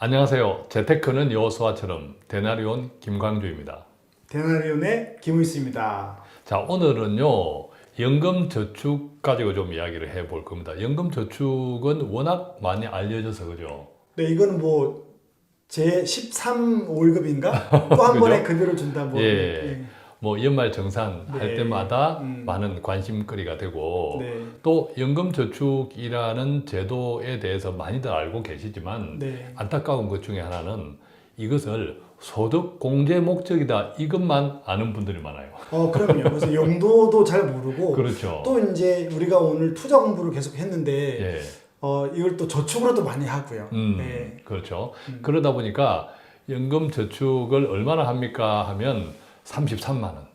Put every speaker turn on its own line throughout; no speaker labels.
안녕하세요. 재테크는 여호수아처럼 데나리온 김광주입니다.
데나리온의 김의수입니다.
자, 오늘은요, 연금저축 가지고 좀 이야기를 해볼 겁니다. 연금저축은 워낙 많이 알려져서, 그죠?
네, 이거는 뭐 제 13 월급인가? 또 한
그죠?
번에 급여를 준다 뭐.
예. 뭐 연말 정산 할
네.
때마다 많은 관심거리가 되고,
네.
또 연금저축이라는 제도에 대해서 많이들 알고 계시지만,
네.
안타까운 것 중에 하나는 이것을 소득 공제 목적이다, 이것만 아는 분들이 많아요.
그럼요. 그래서 용도도 잘 모르고
그렇죠.
또 이제 우리가 오늘 투자 공부를 계속 했는데
예.
이걸 또 저축으로도 많이 하고요. 네.
그렇죠. 그러다 보니까 연금저축을 얼마나 합니까 하면 33만 원.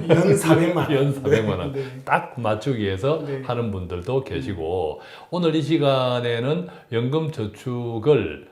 연 400만 원.
연 400만 원.
네.
딱 맞추기 위해서
네.
하는 분들도 계시고, 오늘 이 시간에는 연금저축을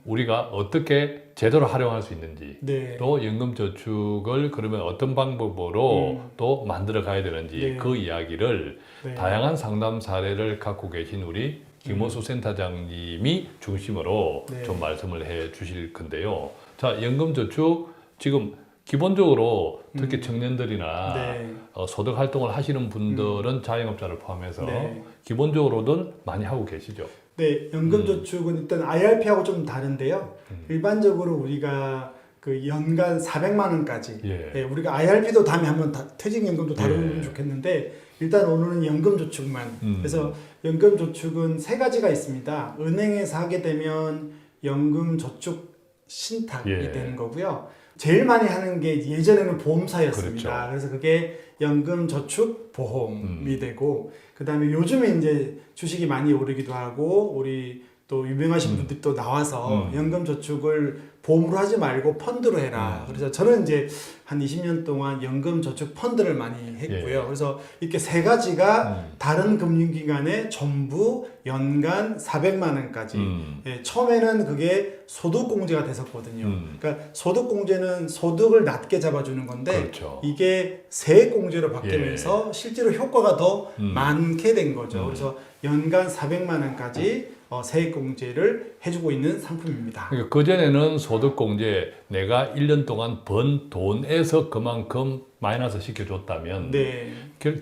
우리가 어떻게 제대로 활용할 수 있는지,
네.
또 연금저축을 그러면 어떤 방법으로 또 만들어 가야 되는지,
네.
그 이야기를
네.
다양한 상담 사례를 갖고 계신 우리 김호수 센터장님이 중심으로
네.
좀 말씀을 해 주실 건데요. 자, 연금저축 지금 기본적으로 특히 청년들이나
네.
소득 활동을 하시는 분들은 자영업자를 포함해서
네.
기본적으로는 많이 하고 계시죠.
네, 연금저축은 일단 IRP하고 좀 다른데요. 일반적으로 우리가 그 연간 400만 원까지.
예.
네, 우리가 IRP도 다음에 한번 퇴직연금도 다루면
예.
좋겠는데 일단 오늘은 연금저축만. 그래서 연금저축은 세 가지가 있습니다. 은행에서 하게 되면 연금저축 신탁이
예.
되는 거고요. 제일 많이 하는 게 예전에는 보험사였습니다.
그렇죠.
그래서 그게 연금저축보험이 되고, 그 다음에 요즘에 이제 주식이 많이 오르기도 하고, 우리 또 유명하신 분들이 또 나와서 연금저축을 보험으로 하지 말고 펀드로 해라. 그래서 저는 이제 한 20년 동안 연금저축 펀드를 많이 했고요.
예.
그래서 이렇게 세 가지가 다른 금융기관에 전부 연간 400만 원까지. 예, 처음에는 그게 소득공제가 됐었거든요. 그러니까 소득공제는 소득을 낮게 잡아주는 건데
그렇죠.
이게 세액공제로 바뀌면서 실제로 효과가 더 많게 된 거죠. 그래서 연간 400만 원까지 세액공제를 해주고 있는 상품입니다.
그러니까 그전에는 소득공제 내가 1년 동안 번 돈에서 그만큼 마이너스 시켜줬다면,
네.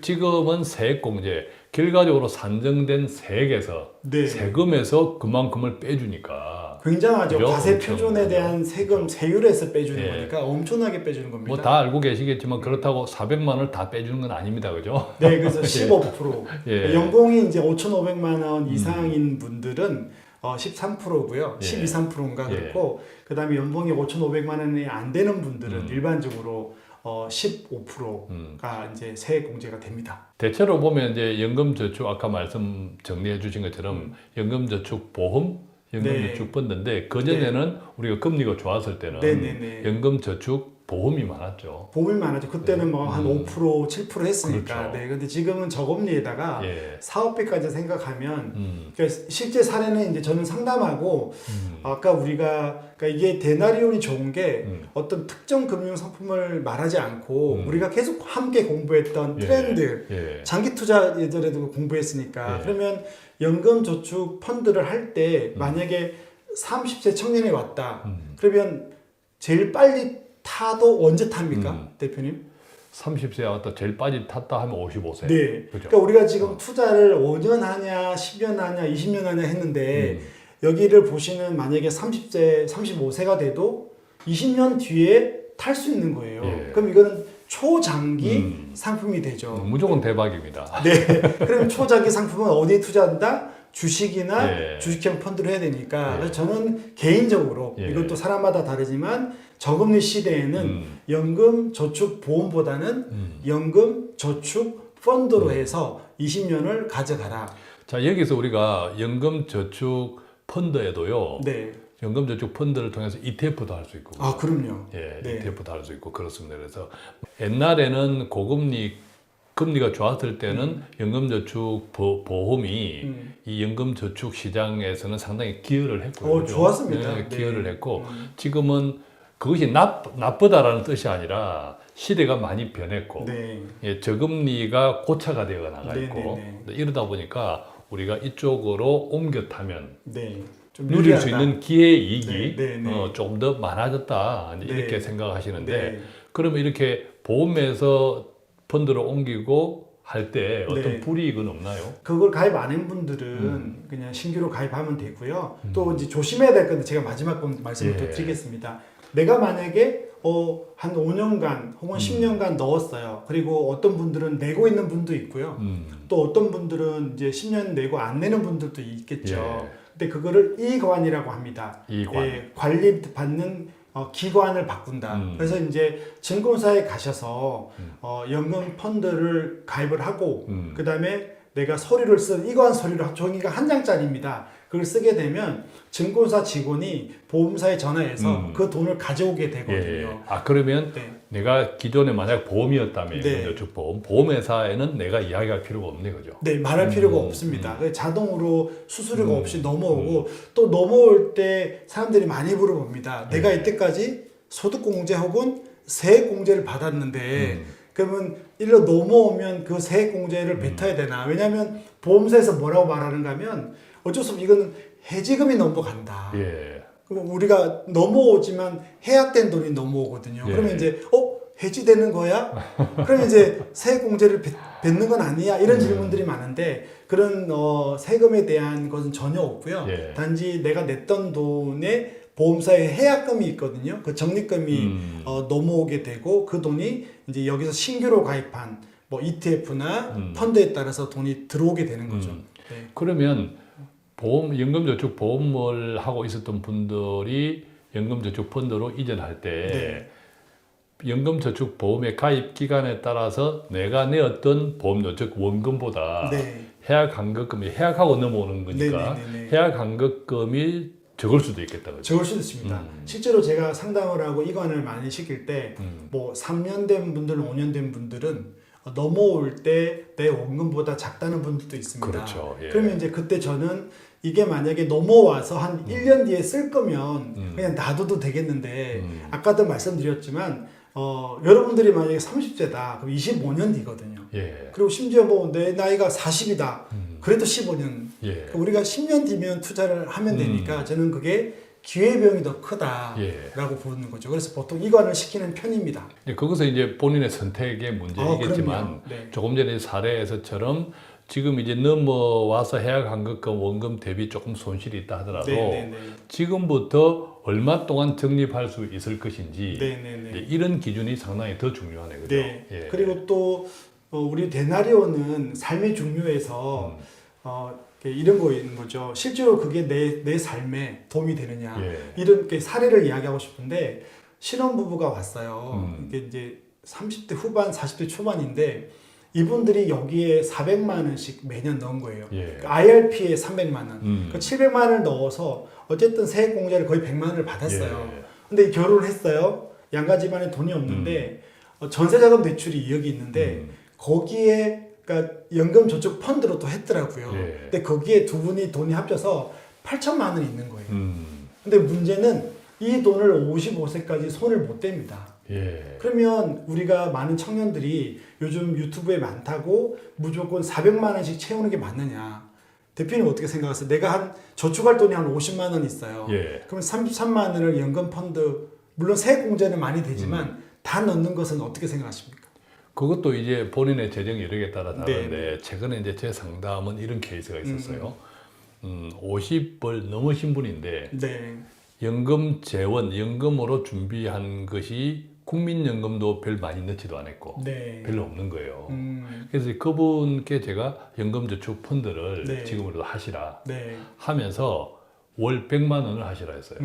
지금은 세액공제, 결과적으로 산정된 세액에서,
네.
세금에서 그만큼을 빼주니까.
굉장하죠.
그죠?
과세
엄청,
표준에 대한 세금, 세율에서 빼주는
예.
거니까 엄청나게 빼주는 겁니다.
뭐 다 알고 계시겠지만 그렇다고 400만 원을 다 빼주는 건 아닙니다. 그죠?
네, 그래서 15%.
예.
연봉이 이제 5,500만 원 이상인 분들은 13%고요.
예.
12, 3%인가
예.
그렇고, 그 다음에 연봉이 5,500만 원이 안 되는 분들은 일반적으로 15%가 이제 세액공제가 됩니다.
대체로 보면 이제 연금저축, 아까 말씀 정리해 주신 것처럼 연금저축 보험, 연금저축
네.
펀드인데, 그전에는 우리가 금리가 좋았을 때는
네네네.
연금저축 보험이 많았죠.
보험이 많았죠. 그때는 뭐 한 5%, 7% 했으니까.
그렇죠.
네. 근데 지금은 저금리에다가
예.
사업비까지 생각하면, 그러니까 실제 사례는 이제 저는 상담하고, 아까 우리가, 그러니까 이게 데나리온이 좋은 게 어떤 특정 금융 상품을 말하지 않고, 우리가 계속 함께 공부했던
예.
트렌드,
예.
장기 투자 예전에도 공부했으니까.
예.
그러면 연금저축 펀드를 할 때 만약에 30세 청년이 왔다. 그러면 제일 빨리 타도 언제 탑니까? 대표님?
30세 왔다 제일 빨리 탔다 하면 55세.
네.
그죠?
그러니까 우리가 지금 투자를 5년 하냐, 10년 하냐, 20년 하냐 했는데 여기를 보시는 만약에 30세, 35세가 돼도 20년 뒤에 탈 수 있는 거예요.
예.
그럼 이거는 초장기 상품이 되죠.
무조건 대박입니다.
네. 그럼 초장기 상품은 어디에 투자한다? 주식이나
예.
주식형 펀드를 해야 되니까.
예.
그래서 저는 개인적으로
예.
이것도 사람마다 다르지만 저금리 시대에는 연금 저축 보험보다는 연금 저축 펀드로 해서 20년을 가져가라.
자, 여기서 우리가 연금저축 펀드에도요.
네.
연금저축 펀드를 통해서 ETF도 할 수 있고.
아, 그럼요.
예,
네.
ETF도 할 수 있고 그렇습니다. 그래서 옛날에는 고금리 금리가 좋았을 때는 연금저축 보험이 이 연금저축 시장에서는 상당히 기여를 했고요. 그죠?
좋았습니다.
네,
네.
기여를 했고 지금은 그것이 나쁘다라는 뜻이 아니라 시대가 많이 변했고
네.
예, 저금리가 고차가 되어 나가
네,
있고
네,
이러다 보니까 우리가 이쪽으로 옮겨 타면
네. 좀
누릴 수
유리하다.
있는 기회 이익이
네, 네, 네.
조금 더 많아졌다 이렇게
네.
생각하시는데
네.
그러면 이렇게 보험에서 펀드로 옮기고 할 때 어떤
네.
불이익은 없나요?
그걸 가입 안 한 분들은 그냥 신규로 가입하면 되고요.
음.
또 이제 조심해야 될 건데 제가 마지막 번 말씀을 또
예.
드리겠습니다. 내가 만약에 한 5년간 혹은 10년간 넣었어요. 그리고 어떤 분들은 내고 있는 분도 있고요. 또 어떤 분들은 이제 10년 내고 안 내는 분들도 있겠죠.
예.
근데 그거를 이관이라고 합니다.
이관.
예, 관리받는 기관을 바꾼다. 그래서 이제 증권사에 가셔서 연금 펀드를 가입을 하고 그 다음에 내가 서류를 쓴 이관 서류를 종이가 한 장짜리입니다. 그걸 쓰게 되면 증권사 직원이 보험사에 전화해서 그 돈을 가져오게 되거든요.
예. 그러면
네.
내가 기존에 만약 보험이었다면
네.
연금저축보험, 보험회사에는 내가 이야기할 필요가 없네 그죠?
네, 말할 필요가 없습니다. 자동으로 수수료가 없이 넘어오고
음.
또 넘어올 때 사람들이 많이 물어봅니다. 내가
네.
이때까지 소득공제 혹은 세액공제를 받았는데 그러면 일로 넘어오면 그 세액공제를 뱉어야 되나? 왜냐하면 보험사에서 뭐라고 말하는가 하면 어쩔 수 없이 이거는 해지금이 넘어간다.
예.
그럼 우리가 넘어오지만 해약된 돈이 넘어오거든요.
예.
그러면 이제 해지되는 거야? 그럼 이제 세액공제를 뱉는 건 아니야? 이런 질문들이 많은데 그런 세금에 대한 것은 전혀 없고요.
예.
단지 내가 냈던 돈에 보험사에 해약금이 있거든요. 그 적립금이 넘어오게 되고 그 돈이 이제 여기서 신규로 가입한 뭐 ETF나 펀드에 따라서 돈이 들어오게 되는 거죠. 네.
그러면 연금저축 보험을 하고 있었던 분들이 연금저축 펀드로 이전할 때 연금저축 보험의 가입 기간에 따라서 내가 내었던 보험료 즉 원금보다
네.
해약 환급금이 해약하고 넘어오는 거니까
네네네네.
해약 환급금이 적을 수도 있겠다 그죠?
적을 수도 있습니다. 실제로 제가 상담을 하고 이관을 많이 시킬 때 뭐 3년 된 분들, 5년 된 분들은 넘어올 때 내 원금보다 작다는 분들도 있습니다.
그렇죠. 예.
그러면 이제 그때 저는 이게 만약에 넘어와서 한 1년 뒤에 쓸 거면 그냥 놔둬도 되겠는데 아까도 말씀드렸지만 여러분들이 만약에 30세다. 그럼 25년 뒤거든요.
예.
그리고 심지어 뭐 내 나이가 40이다. 그래도 15년.
예.
우리가 10년 뒤면 투자를 하면 되니까 저는 그게 기회비용이 더 크다라고 보는 거죠. 그래서 보통 이관을 시키는 편입니다.
그것은 이제 본인의 선택의 문제이겠지만
그럼요. 네.
조금 전에 사례에서처럼 지금 이제 넘어와서 해약 환급금 원금 대비 조금 손실이 있다 하더라도
네네네.
지금부터 얼마 동안 적립할 수 있을 것인지
네네네.
이제 이런 기준이 상당히 더 중요하네 그죠?
네.
예.
그리고 또 우리 데나리오는 삶의 중요에서 이런 거 있는 거죠. 실제로 그게 내 삶에 도움이 되느냐.
예.
이런 사례를 이야기하고 싶은데 신혼부부가 왔어요. 이게 이제 30대 후반, 40대 초반인데 이분들이 여기에 400만 원씩 매년 넣은 거예요.
예.
IRP에 300만 원. 그 700만 원을 넣어서 어쨌든 세액공제를 거의 100만 원을 받았어요.
예.
근데 결혼을 했어요. 양가 집안에 돈이 없는데 전세자금 대출이 2억이 있는데 거기에 그러니까 연금저축 펀드로 또 했더라고요.
예.
근데 거기에 두 분이 돈이 합쳐서 8천만 원이 있는 거예요. 근데 문제는 이 돈을 55세까지 손을 못 댑니다.
예.
그러면 우리가 많은 청년들이 요즘 유튜브에 많다고 무조건 400만 원씩 채우는 게 맞느냐? 대표님 어떻게 생각하세요? 내가 한 저축할 돈이 한 50만 원 있어요.
예.
그러면 33만 원을 연금 펀드 물론 세액 공제는 많이 되지만 다 넣는 것은 어떻게 생각하십니까?
그것도 이제 본인의 재정 여력에 따라 다른데
네.
최근에 이제 제 상담은 이런 케이스가 있었어요. 50을 넘으신 분인데
네.
연금 재원, 연금으로 준비한 것이 국민연금도 별 많이 넣지도 않았고
네.
별로 없는 거예요. 그래서 그분께 제가 연금저축 펀드를
네.
지금으로도 하시라
네.
하면서 월 100만 원을 하시라 했어요.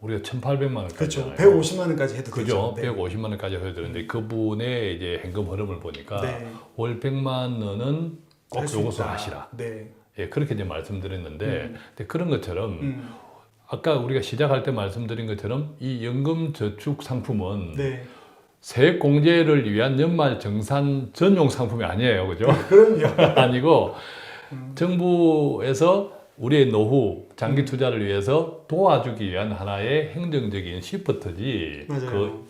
우리가 1,800만 원까지
그렇죠. 150만 원까지 해도
그죠?
되죠.
150만 원까지 해야 되는데 그분의 이제 현금 흐름을 보니까
네.
월 100만 원은 꼭
할수
요것을
있다.
하시라.
네.
예, 그렇게 이제 말씀드렸는데 근데 그런 것처럼 아까 우리가 시작할 때 말씀드린 것처럼 이 연금저축 상품은
네.
세액 공제를 위한 연말 정산 전용 상품이 아니에요, 그죠?
그럼요.
아니고 정부에서 우리의 노후 장기 투자를 위해서 도와주기 위한 하나의 행정적인 시프트지
맞아요.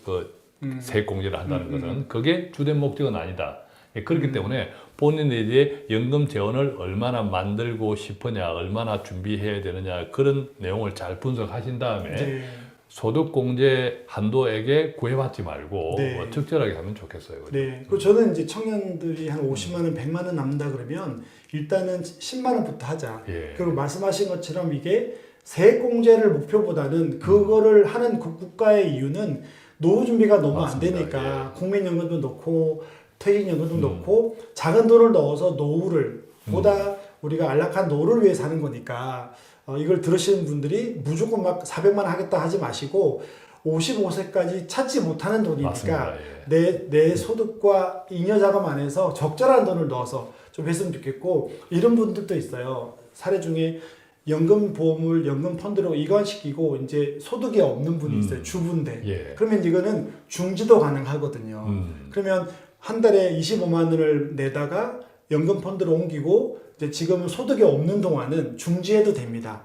세액 공제를 한다는 것은 그게 주된 목적은 아니다. 그렇기 때문에 본인이 이제 연금 재원을 얼마나 만들고 싶으냐, 얼마나 준비해야 되느냐 그런 내용을 잘 분석하신 다음에
네.
소득공제 한도액에 구애받지 말고
네.
적절하게 하면 좋겠어요. 그죠?
네. 그리고 저는 이제 청년들이 한 50만 원, 100만 원 남는다 그러면 일단은 10만 원부터 하자.
예.
그리고 말씀하신 것처럼 이게 세액공제를 목표보다는 그거를 하는 국가의 이유는 노후 준비가 너무
맞습니다.
안 되니까
예.
국민연금도 넣고 퇴직연금도 넣고 작은 돈을 넣어서 노후를 보다 우리가 안락한 노후를 위해 사는 거니까 이걸 들으시는 분들이 무조건 막 400만 원 하겠다 하지 마시고 55세까지 찾지 못하는 돈이니까
맞습니다. 예.
내 소득과 잉여자금 안에서 적절한 돈을 넣어서 좀 했으면 좋겠고 이런 분들도 있어요. 사례 중에 연금 보험을 연금 펀드로 이관시키고 이제 소득이 없는 분이 있어요. 주부인데.
예.
그러면 이거는 중지도 가능하거든요. 그러면 한 달에 25만 원을 내다가 연금 펀드로 옮기고 이제 지금은 소득이 없는 동안은 중지해도 됩니다.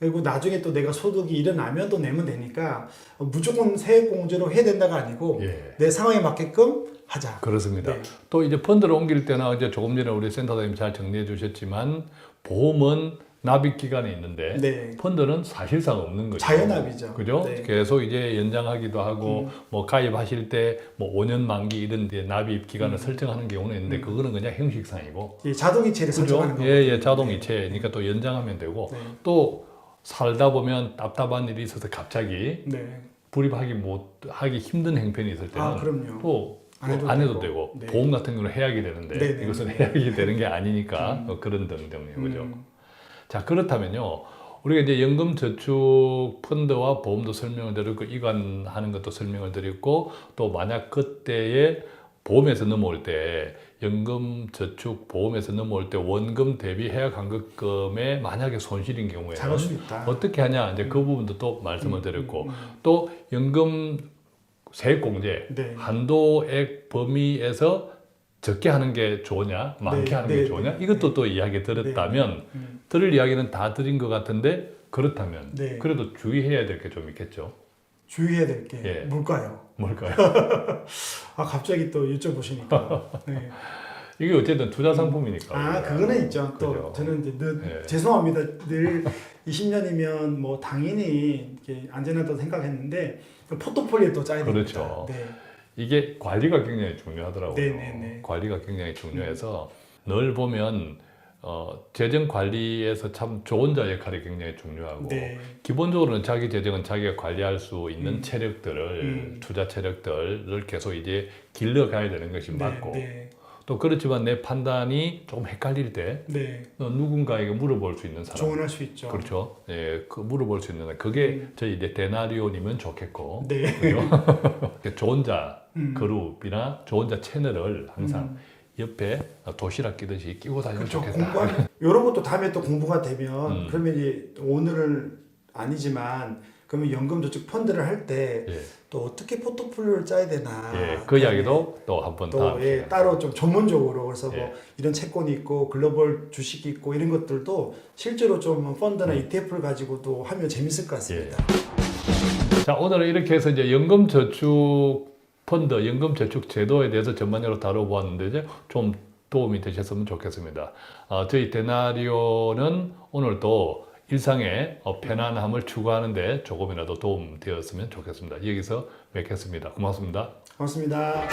그리고 나중에 또 내가 소득이 일어나면 또 내면 되니까 무조건 세액공제로 해야 된다가 아니고
예.
내 상황에 맞게끔 하자.
그렇습니다.
네.
또 이제 펀드를 옮길 때나 이제 조금 전에 우리 센터장님 잘 정리해 주셨지만 보험은 납입 기간이 있는데
네.
펀드는 사실상 없는 거죠.
자연납이죠.
그죠?
네.
계속 이제 연장하기도 하고 뭐 가입하실 때 뭐 5년 만기 이런 데 납입 기간을 설정하는 경우는 있는데 그거는 그냥 형식상이고.
이 자동이체를 설정하는
그죠?
거죠.
예, 예, 자동이체. 그러니까 또 연장하면 되고
네.
또 살다 보면 답답한 일이 있어서 갑자기
네.
하기 힘든 행편이 있을 때는
그럼요.
또
안 해도
되고
네.
보험 같은 경우는 해약이 되는데
네, 네,
이것은
네.
해약이 되는 게 아니니까 그런 등등요. 그죠?
음.
자, 그렇다면요. 우리가 이제 연금저축 펀드와 보험도 설명을 드렸고 이관하는 것도 설명을 드렸고 또 만약 그때에 보험에서 넘어올 때 연금저축 보험에서 넘어올 때 원금 대비 해약환급금에 만약에 손실인 경우에는
작을 수 있다.
어떻게 하냐 이제 그 부분도 또 말씀을 드렸고 또 연금 세액공제
네.
한도액 범위에서 적게 하는 게 좋으냐 많게
네,
하는
네,
게 좋으냐
네,
이것도 또 이야기 들었다면 들을 이야기는 다 드린 것 같은데 그렇다면
네.
그래도 주의해야 될 게 좀 있겠죠.
주의해야 될 게
예.
뭘까요?
뭘까요?
갑자기 또 여쭤보시니까. 네.
이게 어쨌든 투자 상품이니까.
그거는 있죠. 또
그죠.
저는 이제 늘
예.
죄송합니다. 늘 20년이면 뭐 당연히 이렇게 안전하다고 생각했는데 포트폴리오 또 짜야 됩니다.
그렇죠.
네.
이게 관리가 굉장히 중요하더라고요.
네네네.
관리가 굉장히 중요해서 늘 보면 재정 관리에서 참 조언자 역할이 굉장히 중요하고
네.
기본적으로는 자기 재정은 자기가 관리할 수 있는 체력들을 투자 체력들을 계속 이제 길러가야 되는 것이 맞고
네.
또 그렇지만 내 판단이 조금 헷갈릴 때
네.
누군가에게 물어볼 수 있는 사람
조언할 수 있죠.
그렇죠. 예, 그 물어볼 수 있는 사람. 그게 저희 이제 데나리오님은 좋겠고
네.
그죠? 조언자 그룹이나 조언자 채널을 항상 옆에 도시락 끼듯이 끼고 다니면
그렇죠.
좋겠다.
공부하면 이런 것도 다음에 또 공부가 되면 그러면 이제 오늘은 아니지만 그러면 연금저축 펀드를 할 때 또
예.
어떻게 포트폴리오를 짜야 되나
예, 그 이야기도 또 한번
또
다음 시간에.
따로 좀 전문적으로 그래서 뭐
예.
이런 채권이 있고 글로벌 주식이 있고 이런 것들도 실제로 좀 펀드나 ETF를 가지고도 하면 재밌을 것 같습니다.
자, 오늘은 이렇게 해서 이제 연금저축 펀드, 연금저축 제도에 대해서 전반적으로 다뤄보았는데 이제 좀 도움이 되셨으면 좋겠습니다. 저희 데나리오는 오늘도 일상의 편안함을 추구하는데 조금이라도 도움 되었으면 좋겠습니다. 여기서 뵙겠습니다. 고맙습니다.
고맙습니다.